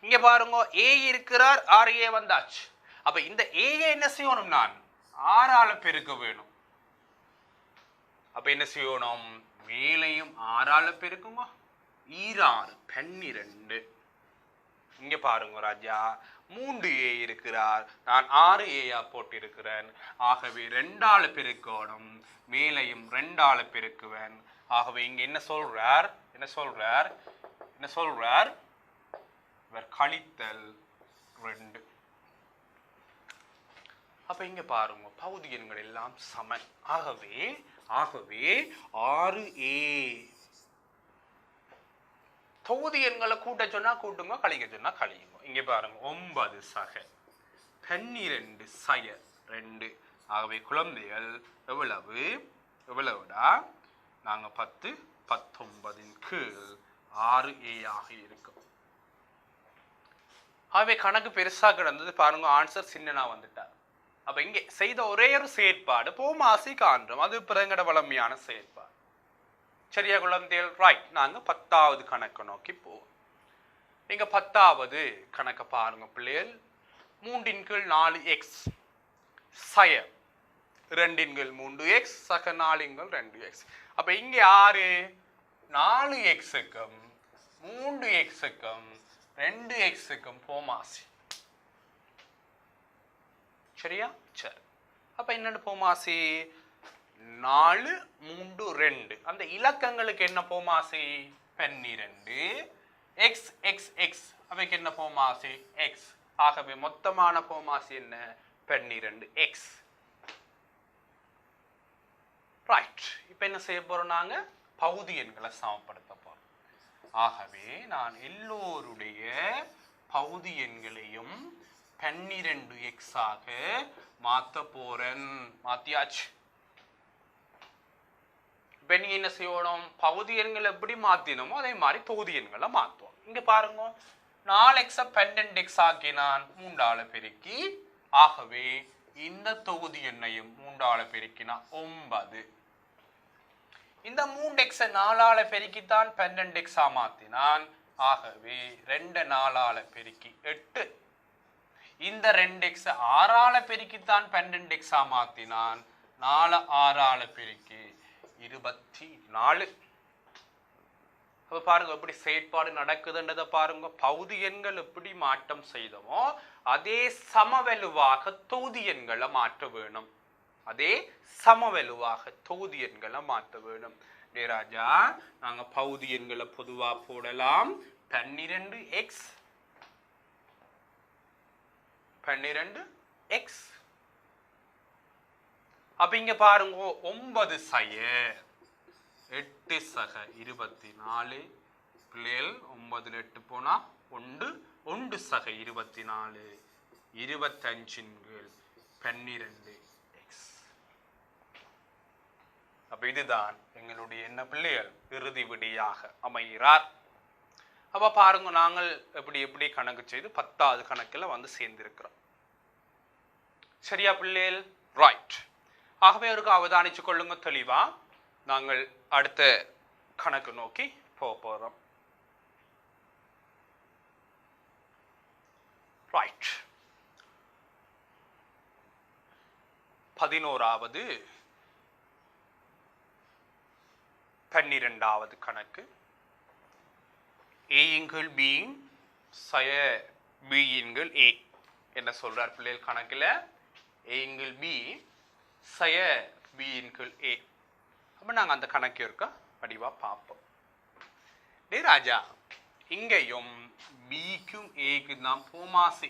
இங்க பாருங்க, a இருக்கிறார், 6a வந்தாச்சு. அப்ப இந்த a என்ன செய்யணும், நான் 6ஆல பெருக்க வேணும். அப்ப என்ன செய்யணும், மேலையும் 6ஆல பெருக்குங்க. 6 12. இங்க பாருங்க ராஜா, 3a இருக்கிறார், நான் 6a போட்டிருக்கிறேன். ஆகவே 2ஆல பெருக்கணும், மேலையும் 2ஆல பெருக்குவேன். ஆகவே இங்க என்ன சொல்றார், இவர் கழித்தல் 2. அப்ப இங்க பாருங்க, பகுதி எண்கள் எல்லாம் சமன். ஆகவே 6a தொகுதி எண்களை கூட்ட சொன்னா கூட்டுங்க, கழிக்க சொன்னா கழியுங்க. இங்க பாருங்க, 9 சக 12 சய 2. ஆகவே குழந்தைகள் எவ்வளவுடா, நாங்க 10 19 கீழ் 6a ஆக இருக்கும். ஆகவே கணக்கு பெருசா கிடந்தது பாருங்க, ஆன்சர் சின்னனா வந்துட்டார். அப்ப இங்க செய்த ஒரே ஒரு செயற்பாடு போமாசி காண்றோம், அது பிறங்கட வளமையான செயற்பாடு. சரியா குழந்தைகள்? ரைட். நாங்க 10வது கணக்கு நோக்கி போவோம். நீங்க 10வது கணக்க பாருங்க பிள்ளைகள். 3 கீழ் 4x சய 2 கீழ் 3x சக 4 கீழ் 2x. அப்ப இங்க 4xக்கும் 3xக்கும் 2xக்கும் போமாசி. சரியா? சரி. அப்ப என்னன்னு போமாசி, 4 3 2. அந்த இலக்கங்களுக்கு என்ன போமாசி, 12. x x x அவைக்கு என்ன போமாசி, x. ஆகவே மொத்தமான போமாசி என்ன, 12x. ரைட். இப்ப என்ன செய்ய போறோம், நாங்க பகுதி எண்களை சமப்படுத்த போறோம். ஆகவே நான் எல்லோருடைய பகுதி எண்களையும் 12x ஆக மாத்த போறேன். மாத்தியாச்சு. இப்ப நீங்க என்ன செய்யணும்? பகுதி எண்களை எப்படி மாத்தினோமோ அதே மாதிரி தொகுதி எண்களை மாத்துவோம். இங்க பாருங்க, 4x 12x ஆக்கினான் 3 பெருக்கி. ஆகவே இந்த தொகுதி எண்ணையும் 3 பெருக்கினா 9. இந்த 3x 4 பெருக்கித்தான் 12x மாத்தினான். ஆகவே 2 4 பெருக்கி 8. இந்த 2x 6 பெருக்கித்தான் 12x மாத்தினான். 4 6 பெருக்கி 24. அப்ப பாருங்க எப்படி செயற்பாடு நடக்குதுன்றதை பாருங்க. பகுதி எண்கள் எப்படி மாற்றம் செய்தோமோ அதே சமவெலுவாக தொகுதி எண்களை மாற்ற வேணும். அதே சமவெலுவாக தொகுதி எண்களை மாற்ற வேணும். ராஜா நாங்க பகுதி எண்களை பொதுவா போடலாம். 12x 12x. அப்ப இங்க பாருங்க 9 சய 8 சக 24. பிள்ளைகள் 9 8 போனா 1 1 சக 24 25 12x. அப்ப இதுதான் எங்களுடைய என்ன பிள்ளைகள் இறுதி விடையாக அமைகிறார். அப்ப பாருங்க நாங்கள் எப்படி எப்படி கணக்கு செய்து 10வது கணக்கில் வந்து சேர்ந்திருக்கிறோம். சரியா பிள்ளைகள்? ரைட். ஆகவே அவருக்கு அவதானிச்சு கொள்ளுங்க தெளிவா. நாங்கள் அடுத்த கணக்கு நோக்கி போறோம். ரைட். 11வது 12வது கணக்கு. a இன்கள் b சய b இன்கள் a என்ன சொல்றார் பிள்ளைகள் கணக்கில்? a இன்கள் b சய b இன்கள் a. அப்ப நாங்க அந்த கணக்கு இருக்க வடிவா பார்ப்போம். டே ராஜா, இங்கேயும் பிக்கும் ஏக்கும் தான் போமாசி.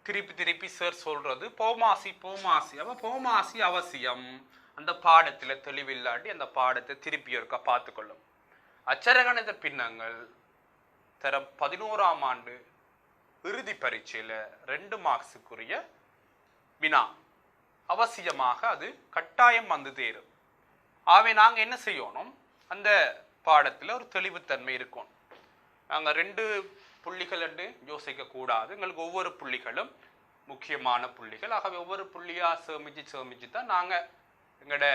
திருப்பி திருப்பி சார் சொல்றது போமாசி போமாசி. அப்ப போமாசி அவசியம். அந்த பாடத்துல தெளிவில்லாட்டி அந்த பாடத்தை திருப்பி இருக்க பார்த்துக்கொள்ளும். அச்சரகணித பின்னங்கள் தரம் 11ஆம் ஆண்டு இறுதி பரீட்சையில 2 மார்க்ஸுக்குரிய வினா அவசியமாக அது கட்டாயம் வந்து தேரும். ஆகவே நாங்க என்ன செய்யணும்? அந்த பாடத்துல ஒரு தெளிவுத்தன்மை இருக்கும். நாங்க 2 புள்ளிகள் என்று யோசிக்க கூடாது. எங்களுக்கு ஒவ்வொரு புள்ளிகளும் முக்கியமான புள்ளிகள். ஆகவே ஒவ்வொரு புள்ளியா சேமிச்சு தான் நாங்க எங்களோட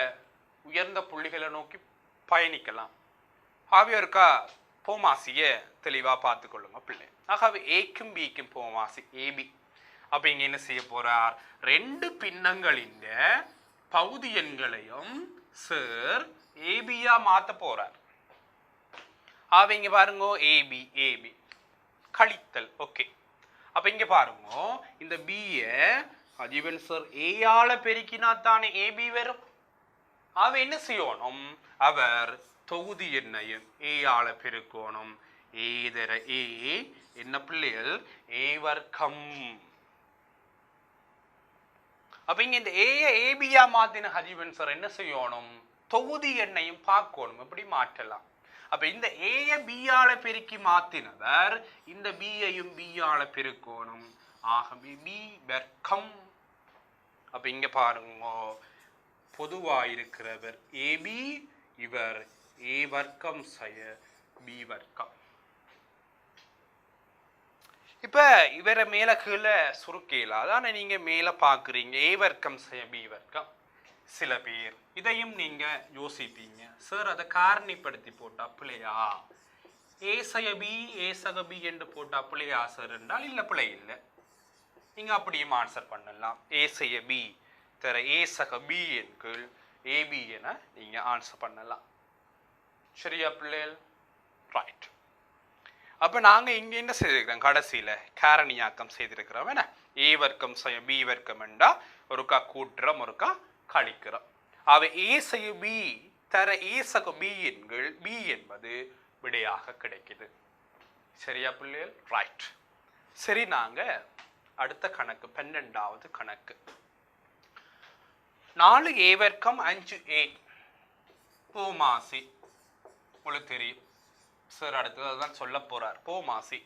உயர்ந்த புள்ளிகளை நோக்கி பயணிக்கலாம். ஆகவே இருக்கா போமாசிய தெளிவா பார்த்துக்கொள்ளுங்க பிள்ளை. ஆகவே ஏக்கும் பிக்கும் போமாசி ஏபி. அப்ப இங்க என்ன செய்ய போறார்? 2 பின்னங்களின் பகுதி எண்களையும் சார் ஏபியா மாத்த போறார். ஆக இங்க பாருங்க ஏபி ஏபி கழித்தல். ஓகே. அப்ப இங்க பாருங்க இந்த பிய அஜீவன் சார் ஏயால பெருக்கினா தானே ஏபி வரும். அவ என்ன செய்யணும்? அவர் தொகுதி எண்ணையும் ஏயால பெருக்கணும். ஏதர ஏ என்ன பிள்ளைகள்? ஏ வர்க்கம். அப்ப இங்க இந்த ஏபியா மாத்தின ஹஜீவன் சார் என்ன செய்யணும்? தொகுதி எண்ணையும் பார்க்கணும் எப்படி மாற்றலாம். அப்ப இந்த ஏய பியால பெருக்கி மாத்தினவர் இந்த பியையும் பியால பெருக்கணும். ஆகவே பி வர்க்கம். அப்ப இங்க பாருங்க பொதுவா இருக்கிறவர் ஏபி, இவர் ஏ வர்க்கம் செய்ய பி வர்க்கம். இப்ப இவரை மேல கீழே சுருக்கல, அதான நீங்க மேல பாக்குறீங்க ஏ வர்க்கம் செய்ய பி வர்க்கம். சில பேர் இதையும் நீங்க யோசிப்பீங்க, சார் அதை காரணிப்படுத்தி போட்டா பிள்ளையா? ஏ சக பி ஏ சக பி என்று போட்டா பிள்ளையா சார் என்றால் இல்ல, பிள்ளை இல்லை. நீங்க அப்படியும் ஆன்சர் பண்ணலாம். ஏ செய்ய பி தர ஏ சக பி என்கள் ஏபி என நீங்க ஆன்சர் பண்ணலாம். சரியா பிள்ளைகள்? ரைட். அப்ப நாங்க இங்க என்ன செய்திருக்கிறோம்? கடைசியில காரணியாக்கம் செய்திருக்கிறோம். என்ன ஏ வர்க்கம் செய்ய பி வர்க்கம் என்றா ஒருக்கா கூட்டுறோம் ஒருக்கா கழிக்கிறோம். அவை ஏ செய்ய பி தர ஏ சக பி என்கள் பி என்பது விடையாக கிடைக்குது. சரியா பிள்ளைகள்? ரைட். சரி, நாங்க அடுத்த கணக்கு 12வது கணக்கு. 4a வர்க்கம் 5a போமாசி. உங்களுக்கு தெரியும் சார், அடுத்தது தான் சொல்ல போறார். போமாசி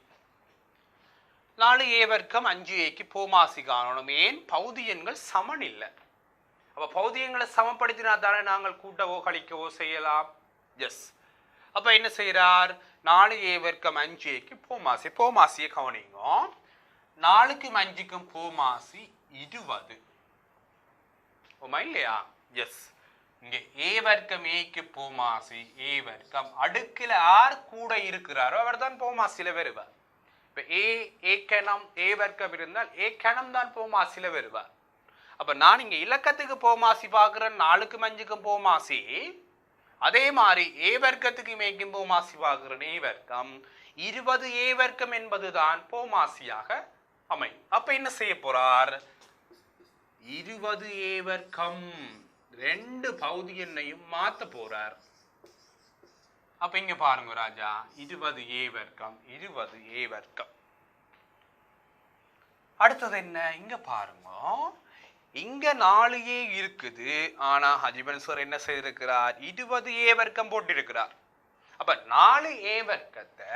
4a வர்க்கம் 5aக்கு போமாசி காணணும். ஏன்? பகுதி எண்கள் சமன் இல்லை. அப்ப பகுதி எண்களை சமப்படுத்தினா தானே நாங்கள் கூட்டவோ கழிக்கவோ செய்யலாம். எஸ். அப்ப என்ன செய்யறார்? 4a வர்க்கம் 5aக்கு போமாசி. போமாசியை கவனிங்க. 4க்கும் 5க்கும் போமாசி 20. ஓமா இல்லையா? எஸ். இங்கே a வர்க்கம் aக்கு போமாசி a வர்க்கம். அடுக்கில் யார் கூட இருக்கிறாரோ அவர் தான் போமாசில வருவார். இப்ப a கணம் a வர்க்கம் இருந்தால் a கணம் தான் போமாசில வருவார். அப்ப நான் இங்க இலக்கத்துக்கு போமாசி பார்க்கிறேன். 4க்கும் 5க்கும் போமாசி. அதே மாதிரி a வர்க்கத்துக்கு மேய்க்கும் போமாசி பார்க்கிறேன். a வர்க்கம் 20a வர்க்கம் என்பதுதான் போமாசியாக அமையும். அப்ப என்ன செய்ய போறார்? 20a வர்க்கம் 2 பகுதி எண்ணையும் மாத்த போறார். அப்ப இங்க பாருங்க ராஜா, 20a வர்க்கம் 20a வர்க்கம். அடுத்தது என்ன? இங்க பாருங்க, இங்க 4a இருக்குது. ஆனா ஹஜிபன் சார் என்ன செய்திருக்கிறார்? 20a வர்க்கம் போட்டிருக்கிறார். அப்ப 4a வர்க்கத்தை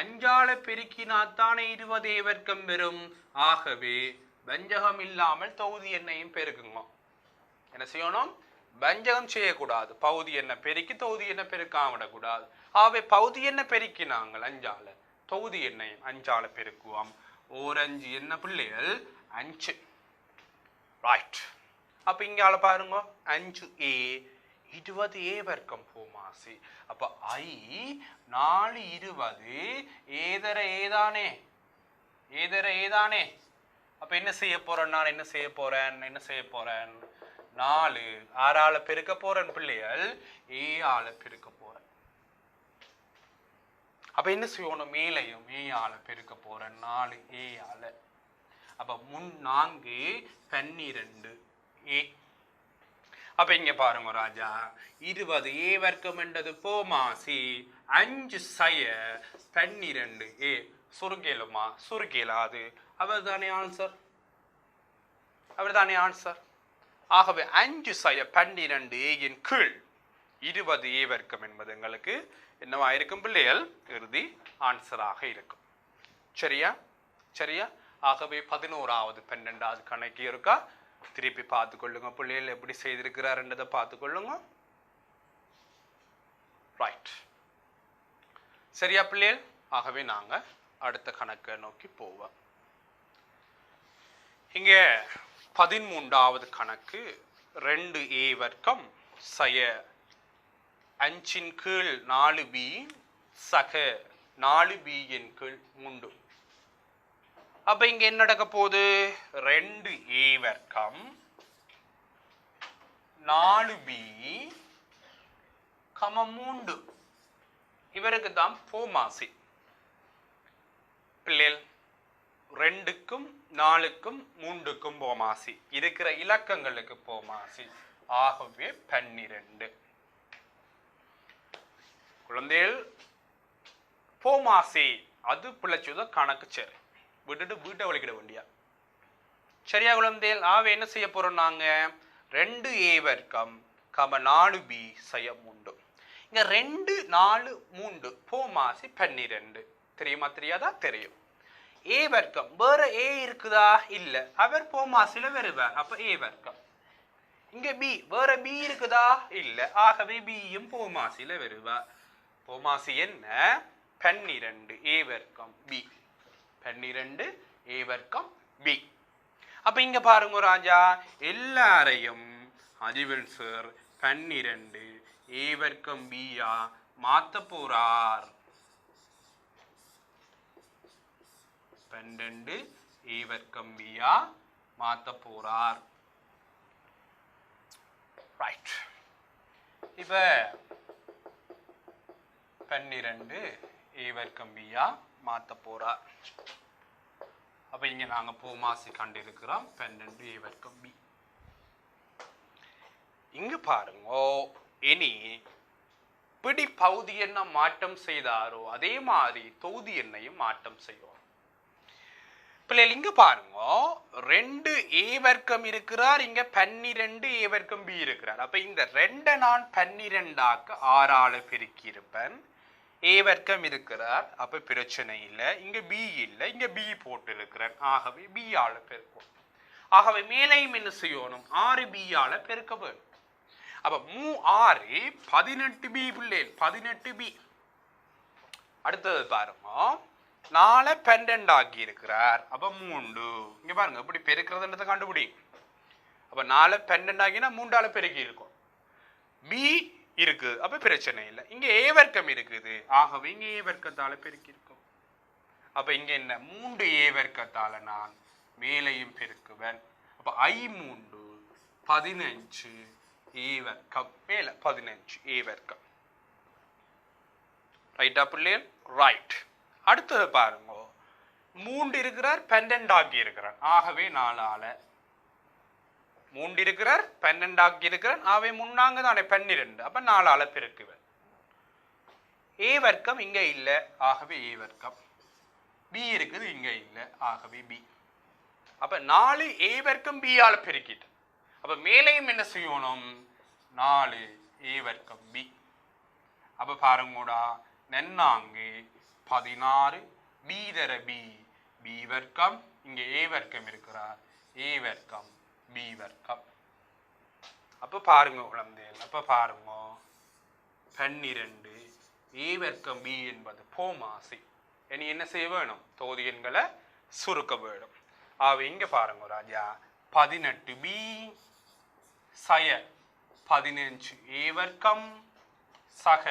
5ஆல பெருக்கினாத்தானே 20a வர்க்கம் வரும். ஆகவே வஞ்சகம் இல்லாமல் தொகுதி எண்ணையும் பெருக்குங்க. என்ன செய்யணும்? வஞ்சகம் செய்யக்கூடாது. பகுதி எண்ணை பெருக்கி தொகுதி எண்ணை பெருக்காம விடக்கூடாது. ஆகவே பகுதி எண்ணை பெருக்கினாங்கள் 5ஆல, தொகுதி எண்ணையும் 5ஆல பெருக்குவோம். 5 என்ன பிள்ளைகள்? 5. ரைட். அப்ப இங்கால பாருங்க, 5a 20a வர்க்கம் போமாசி. அப்ப I 4 20 ஏதர ஏதானே, ஏதர ஏதானே. அப்ப என்ன செய்ய போறேன்? நான் என்ன செய்ய போறேன்? 4 6ஆல பெருக்க போறேன் பிள்ளைகள், a ஆல பெருக்க போறேன். அப்ப என்ன செய்யணும்? மேலையும் a ஆல பெருக்க போறேன். 4a ஆல. அப்ப 4 12a. அப்ப இங்க பாருங்க ராஜா, 20a வர்க்கம் என்றது போமாசி. 5 சய 12a. சுருக்கேலுமா? சுருக்கேலாது. அவர் தானே ஆன்சர். ஆகவே 5 சய 12a இன் கீழ் 20a வர்க்கம் என்பது எங்களுக்கு என்னவா இருக்கும் பிள்ளைகள்? இறுதி ஆன்சராக இருக்கும். சரியா? ஆகவே 11வது 12வது கணக்கு இருக்கா? திருப்பி பார்த்துக்கொள்ளுங்க பிள்ளைகள், எப்படி செய்திருக்கிறார்ன்றதை பார்த்துக்கொள்ளுங்க. ரைட். சரியா பிள்ளைகள்? ஆகவே நாங்க அடுத்த கணக்கை நோக்கி போவோம். இங்க 13வது கணக்கு 2a வர்க்கம் சய 5 கீழ் 4b சக 4b இன் கீழ் 3. அப்ப இங்க என்ன நடக்க போகுது? 2a வர்க்கம் 4b 3. இவருக்கு தான் போமாசி. பிள்ளைகள் 2க்கும் 4க்கும் 3க்கும் போமாசி. இருக்கிற இலக்கங்களுக்கு போமாசி. ஆகவே 12. குழந்தைகள் போமாசி அது பிழைச்சத கணக்கு. சரி, விட்டுட்டு வீட்டை வலிக்கிட வேண்டியா? சரியா குழந்தைகள்? ஆகவே என்ன செய்ய போறோம்? நாங்க 2a வர்க்கம் 4b செய்ய 3. இங்க 2 4 3 போமாசி 12. தெரியுமா? தெரியாதா? தெரியும். a வர்க்கம் வேற a இருக்குதா? இல்ல. அவர் போமாசில வருவார். அப்ப a வர்க்கம். இங்க b வேற b இருக்குதா? இல்ல. ஆகவே b-யும் போமாசில வருவார். போமாசி என்ன? 12 a வர்க்கம் b. 12 a வர்க்கம் b. அப்ப இங்க பாருங்க ராஜா, எல்லாரையும் அதிவன் சார் 12 a வர்க்கம் b-யா மாத்த போறார். 12 a வர்க்கம் b-யா மாத்த போறார். ரைட். இப்ப 12 a வர்க்கம் b-யா மாத்த போறார். அப்ப இங்க நாங்க போமாசி கண்டிருக்கிறோம் 12 a வர்க்கம் b. இங்க பாருங்க, இனி பிடி பகுதி என்ன மாற்றம் செய்தாரோ அதே மாதிரி தொகுதி எண்ணையும் மாற்றம் செய்வோம். பிள்ளைகள் இங்க பாருங்க, 2a வர்க்கம் இருக்கிறார், இங்க 12 a வர்க்கம் b இருக்கிறார். அப்ப இந்த 2 நான் 12 6ஆல பெருக்கி இருப்பேன். ஏ வர்க்கம் இருக்கிறார், அப்ப பிரச்சனை இல்லை. இங்க பி இல்லை, இங்க பி போட்டு இருக்கிறார், ஆகவே பி ஆல பெருக்கும். ஆகவே மேலையும் என்ன செய்யணும், 6b ஆல பெருக்க வேணும். அப்ப 6 18b பிள்ளைகள், 18b. அடுத்தது பாருங்க, 4 12 ஆக்கி இருக்கிறார், அப்ப 3. இங்க பாருங்க எப்படி பெருக்கிறதுன்றதை கண்டுபிடி. அப்ப 4 12 ஆகினா 3 ஆல பெருக்கி இருக்கும். பி இருக்கு, அப்ப பிரச்சனை இல்லை. இங்க ஏ வர்க்கம் இருக்குது, ஆகவே இங்க ஏ வர்க்கத்தால பெருக்கி இருக்கும். அப்ப இங்க என்ன, 3 ஏ வர்க்கத்தால நான் மேலையும் பெருக்குவேன். அப்ப I3 15 ஏ வர்க்கம், மேல 15 ஏ வர்க்கம். ரைட்டா பிள்ளைகள்? ரைட். அடுத்தது பாருங்க, 3 இருக்கிறார், 12 ஆக்கி இருக்கிறார், ஆகவே 4 ஆல 3 இருக்கிறார், 12 ஆக்கி இருக்கிறார், ஆகவே முன்னாங்க தானே 12, அப்ப 4 ஆல பெருக்குவேன். ஏ வர்க்கம் இங்க இல்லை, ஆகவே ஏ வர்க்கம். பி இருக்குது, இங்க இல்லை, ஆகவே பி. அப்ப 4 ஏ வர்க்கம் பி ஆல பெருக்கிட்டு, அப்ப மேலையும் என்ன செய்யணும், 4 ஏ வர்க்கம் பி. அப்ப பாருங்கடா, நென்னாங்கு 16 பி தர பி, பி வர்க்கம், இங்க ஏ வர்க்கம் இருக்கிறார், ஏ வர்க்கம் பி வர்க்கம். அப்ப பாருங்க குழந்தைகள், அப்ப பாருங்க 12 ஏ வர்க்கம் பி என்பது போமாசி. இனி என்ன செய்ய வேணும், தொகுதி எண்களை சுருக்க வேணும். ஆக இங்க பாருங்க ராஜா, 18 பி சய 15 ஏ வர்க்கம் சக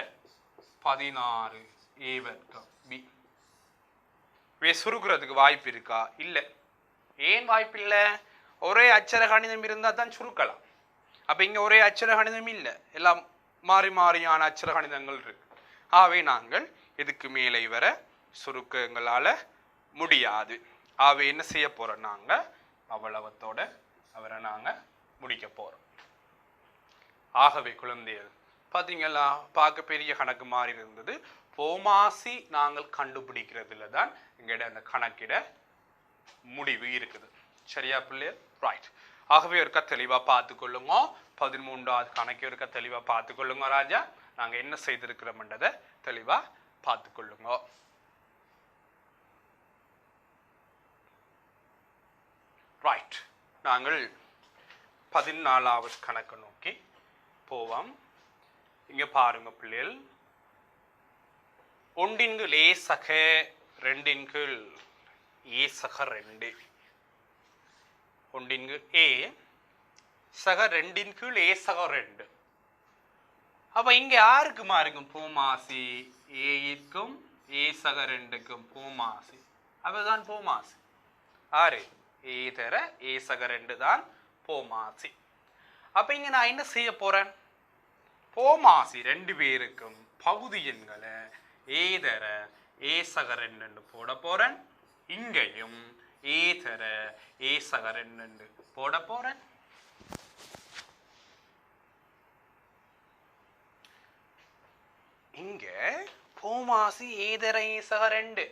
16 ஏ வர்க்கம் பி. சுருக்கிறதுக்கு வாய்ப்பு இருக்கா? இல்லை. ஏன் வாய்ப்பு இல்லை? ஒரே அச்சர கணிதம் இருந்தால் தான் சுருக்கலாம். அப்ப இங்க ஒரே அச்சர கணிதம் இல்லை, எல்லாம் மாறி மாறியான அச்சர கணிதங்கள் இருக்கு. ஆகவே நாங்கள் இதுக்கு மேலே வர சுருக்கங்களால முடியாது. ஆகவே என்ன செய்ய போறோம், நாங்க அவ்வளவத்தோட அவரை நாங்க முடிக்க போறோம். ஆகவே குழந்தைகள் பார்த்தீங்களா, பார்க்க பெரிய கணக்கு மாதிரி இருந்தது. போமாசி நாங்கள் கண்டுபிடிக்கிறதுல தான் எங்கட அந்த கணக்கிட முடிவு இருக்குது. சரியா பிள்ளையர்? ரைட். ஆகவே ஒருக்கா தெளிவா பார்த்துக்கொள்ளுங்க. 13வது கணக்கு ஒருக்கா தெளிவா பார்த்துக்கொள்ளுங்க ராஜா. நாங்க என்ன செய்திருக்கிறோம்ன்றதை தெளிவா பார்த்துக்கொள்ளுங்க. ரைட். நாங்கள் 14வது கணக்கு நோக்கி போவோம். இங்க பாருங்க பிள்ளைகள், 1 ஏ சக 2 ஏ சக 2, 1 ஏ சக 2 ஏ சக 2. அப்ப இங்க யாருக்கு மாறுக்கும் போமாசி, ஏக்கும் ஏ சக 2க்கும் போமாசி, அப்பதான் போமாசி. ஆறு ஏ தர ஏ சக 2 தான் போமாசி. அப்ப இங்க நான் என்ன செய்ய போறேன், போமாசி 2 பேருக்கும் பகுதி எண்களை ஏ தர ஏ சக 2 போட போறேன். இங்கேயும் ஏ தர ஏ சக 2 போட போறேன். இங்க போமாசி ஏ தர ஏ சக 2,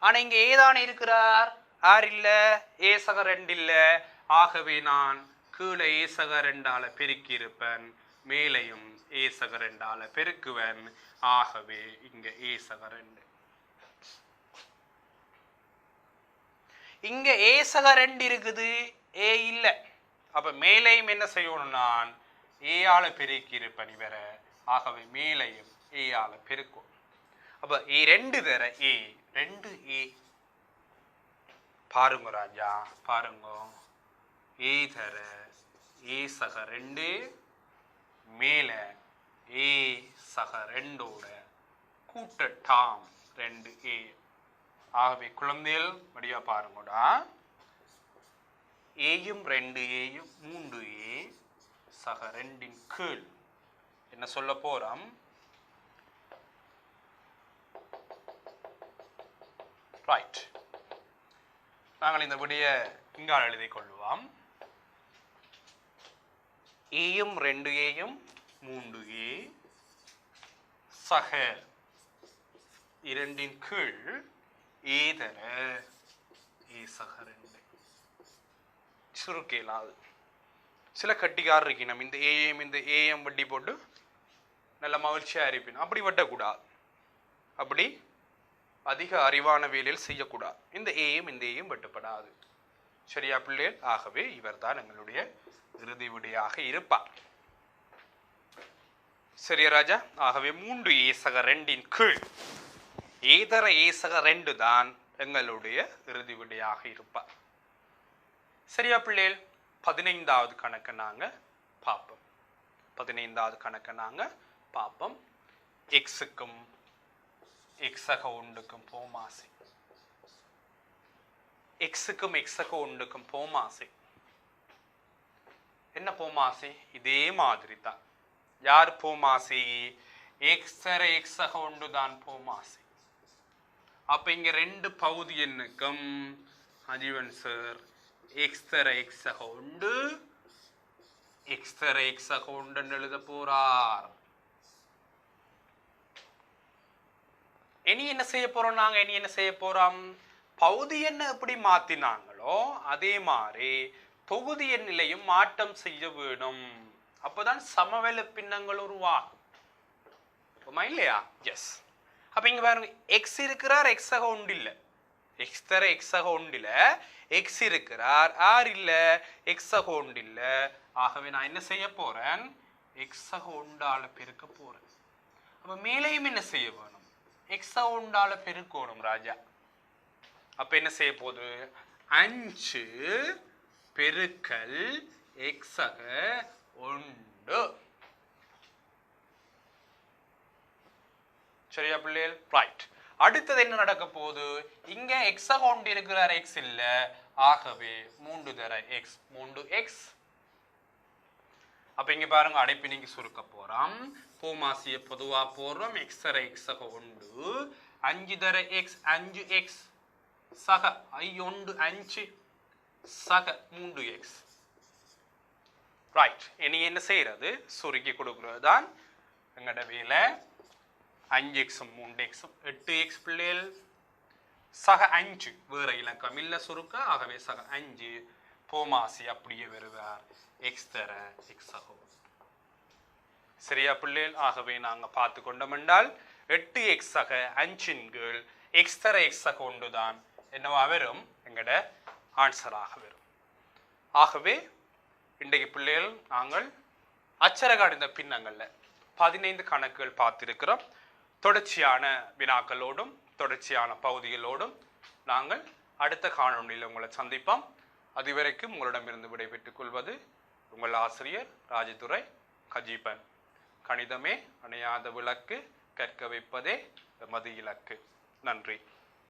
ஆனா இங்க ஏதானே இருக்கிறார், ஆர் இல்ல, ஏ சக 2 இல்ல. ஆகவே நான் கீழே ஏ சக 2ஆல பெருக்கி இருப்பேன், மேலையும் ஏ சக 2ஆல பெருக்குவேன். ஆகவே இங்க ஏ சக 2. இங்க ஏ சக 2 இருக்குது, ஏ இல்ல. அப்ப மேலையும் என்ன செய்யணும், நான் ஏ ஆல பெருக்கி இருப்பேன் இவர. ஆகவே மேலையும் ஏ ஆல பெருக்கும். அப்ப ஏ 2 தர ஏ 2 ஏ. பாருங்க ராஜா, பாருங்க, ஏ தர ஏ சக 2 மேல ஏ சக 2ஓட கூட்டட்டாம் 2a. ஆகவே குழந்தைகள் வடிவா பாருங்கடா, ஏயும் 2aயும் 3a சக 2 கீழ் என்ன சொல்ல போறோம், ரைட். நாங்கள் இந்த விடைய இங்கால் எழுதி கொள்வோம். ஏயும் 2aயும் 3a சக 2 கீழ் ஏ தர ஏ சக 2. சுருக்கேலாது சில கட்டிக்கார் இருக்கணும், இந்த ஏஎம் இந்த ஏஎம் வட்டி போட்டு நல்ல மகிழ்ச்சியா இருப்பினும் அப்படி வெட்டக்கூடாது. அப்படி அதிக அறிவான வேலையில் செய்யக்கூடாது. இந்த ஏயும் இந்த ஏயும் வெட்டுப்படாது. சரியா பிள்ளைகள்? ஆகவே இவர் தான் எங்களுடைய இறுதி விடையாக இருப்பார். சரியா ராஜா? ஆகவே 3 ஏசக 2 கீழ் ஏதர ஏசக 2 தான் எங்களுடைய இறுதி விடையாக இருப்பார். சரியா பிள்ளைகள்? 15வது கணக்கை நாங்க பார்ப்போம். 15வது கணக்கை நாங்க பார்ப்போம். எக்ஸுக்கும் எக்ஸக ஒன்றுக்கும் போமாசை. எக்ஸுக்கும் எக்ஸக ஒன்றுக்கும் போமாசை. என்ன போமாசை? இதே மாதிரி தான். யார் போமாசை? எக்ஸர எக்ஸக ஒன்று தான் போமாசை. அப்ப இங்க 2 பகுதி எண்ணுக்கும் அஜீவன் சார் எக்ஸர எக்ஸக ஒன்று எக்ஸர எக்ஸக ஒன்றுன்னு எழுத போறார். இனி என்ன செய்ய போறோம்? நாங்க இனி என்ன செய்ய போறோம்? பகுதி எண்ணை எப்படி மாத்தினாங்களோ அதே மாதிரி தொகுதி எண்ணிலையும் மாற்றம் செய்ய வேணும். அப்பதான் சமவெள பின்னங்கள் உருவாகும். இல்லையா? எஸ். அப்ப இங்க பாருங்க, எக்ஸ் இருக்கிறார், எக்ஸக ஒன்று இல்ல. எக்ஸ் தர எக்ஸக ஒன்று இல்ல. எக்ஸ் இருக்கிறார், ஆர் இல்ல, எக்ஸக ஒன்று இல்ல. ஆகவே நான் என்ன செய்ய போறேன்? எக்ஸக ஒன்றால பெருக்க போறேன். அப்ப மேலையும் என்ன செய்ய வேணும்? எக்ஸக ஒன்றால பெருக்கணும் ராஜா. அப்ப என்ன செய்ய போகுது? 5 பெருக்கல் எக்ஸக 1. சரியா பிள்ளைகள்? ரைட். அடுத்தது என்ன நடக்க போகுது? இங்க எக்ஸக 1 இருக்கிறார், எக்ஸ் இல்ல. ஆகவே 3 தர எக்ஸ், 3x. அப்ப இங்க பாருங்க, அடைப்பினிக்கு சுருக்க போறோம். போமாசிய பொதுவா போடுறோம். எக்ஸர எக்ஸக 1, 5 தர எக்ஸ், 5x சக 1 5 சக 3x. ரைட். இனி என்ன செய்யறது? சுருக்கி கொடுக்கிறது தான் எங்கட வேலை. 5x 3x 8x பிள்ளைகள். சக 5 வேற இலக்கம் இல்ல சுருக்க. ஆகவே சக 5. போமாசி அப்படியே வருவார். எக்ஸ் தர எக்ஸக 1. சரியா பிள்ளைகள்? ஆகவே நாங்க பார்த்து கொண்டோம் என்றால் 8x சக 5 கீழ் எக்ஸ் தர எக்ஸக 1 தான் என்னவா வரும்? எங்கட ஆன்சராக வரும். ஆகவே இன்றைக்கு பிள்ளைகள் நாங்கள் அச்சரகணித பின்னங்கள்ல 15 கணக்குகள் பார்த்திருக்கிறோம். தொடர்ச்சியான வினாக்களோடும் தொடர்ச்சியான பகுதிகளோடும் நாங்கள் அடுத்த காணொளியில் உங்களை சந்திப்போம். அதுவரைக்கும் உங்களிடமிருந்து விடைபெற்றுக் கொள்வது உங்கள் ஆசிரியர் ராஜதுரை கஜீபன். கணிதமே அணையாத விளக்கு, கற்க வைப்பதே எமது இலக்கு. நன்றி.